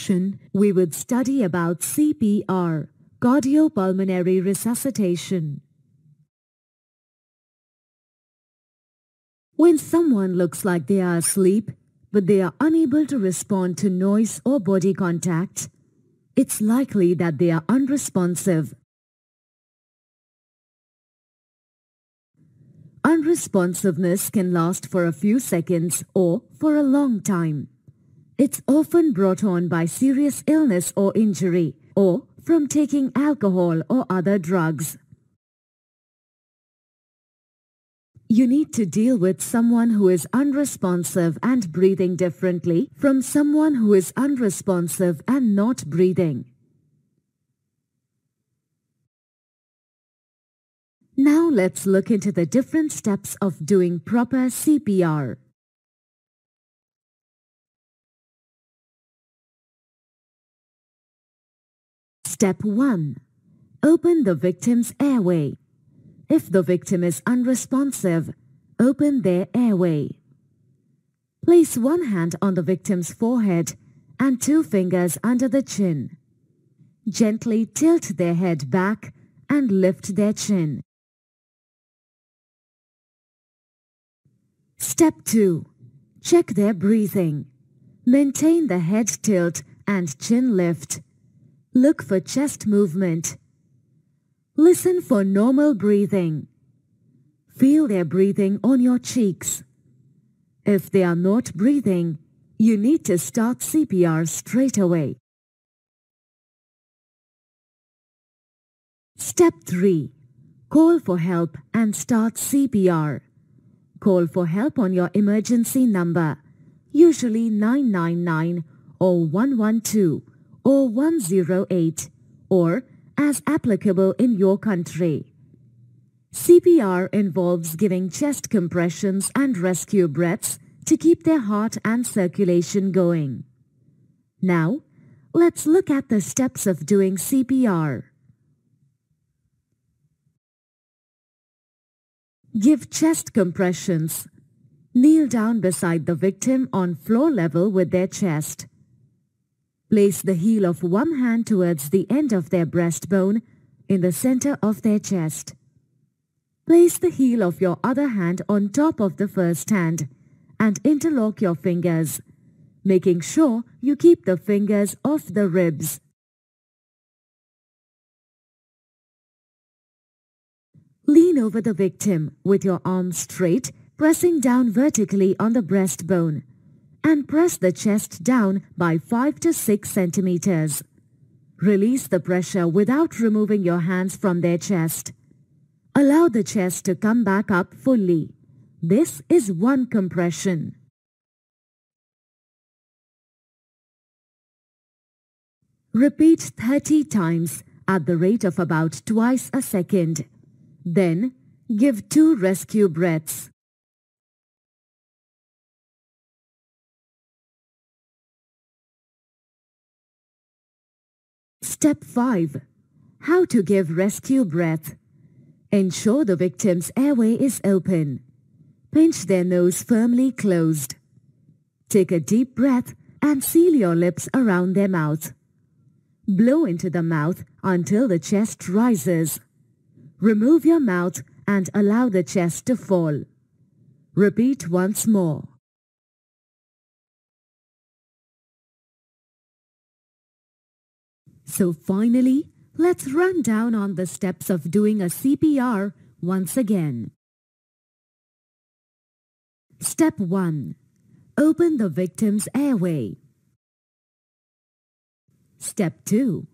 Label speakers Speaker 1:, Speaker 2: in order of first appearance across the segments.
Speaker 1: session, we would study about CPR, Cardiopulmonary Resuscitation. When someone looks like they are asleep, but they are unable to respond to noise or body contact, it's likely that they are unresponsive. Unresponsiveness can last for a few seconds or for a long time. It's often brought on by serious illness or injury, or from taking alcohol or other drugs. You need to deal with someone who is unresponsive and breathing differently from someone who is unresponsive and not breathing. Now let's look into the different steps of doing proper CPR. Step 1. Open the victim's airway. If the victim is unresponsive, open their airway. Place one hand on the victim's forehead and 2 fingers under the chin. Gently tilt their head back and lift their chin. Step 2. Check their breathing. Maintain the head tilt and chin lift. Look for chest movement. Listen for normal breathing. Feel their breathing on your cheeks. If they are not breathing, you need to start CPR straight away. Step 3. Call for help and start CPR. Call for help on your emergency number, usually 999 or 112 or 108 or as applicable in your country. CPR involves giving chest compressions and rescue breaths to keep their heart and circulation going. Now, let's look at the steps of doing CPR. Give chest compressions. Kneel down beside the victim on floor level with their chest. Place the heel of one hand towards the end of their breastbone in the center of their chest. Place the heel of your other hand on top of the first hand and interlock your fingers, making sure you keep the fingers off the ribs. Lean over the victim with your arms straight, pressing down vertically on the breastbone, and press the chest down by 5 to 6 centimeters. Release the pressure without removing your hands from their chest. Allow the chest to come back up fully. This is one compression. Repeat 30 times at the rate of about twice a second. Then, give 2 rescue breaths. Step 5. How to give rescue breath. Ensure the victim's airway is open. Pinch their nose firmly closed. Take a deep breath and seal your lips around their mouth. Blow into the mouth until the chest rises. Remove your mouth and allow the chest to fall. Repeat once more. So finally, let's run down on the steps of doing a CPR once again. Step 1. Open the victim's airway. Step 2.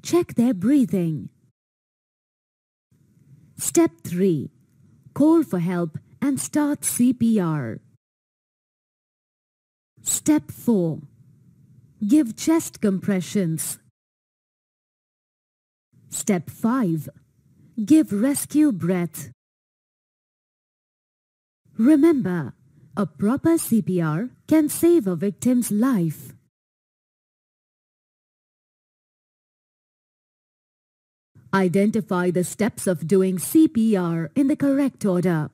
Speaker 1: Check their breathing. Step 3. Call for help and start CPR. Step 4. Give chest compressions. Step 5. Give rescue breath. Remember, a proper CPR can save a victim's life. Identify the steps of doing CPR in the correct order.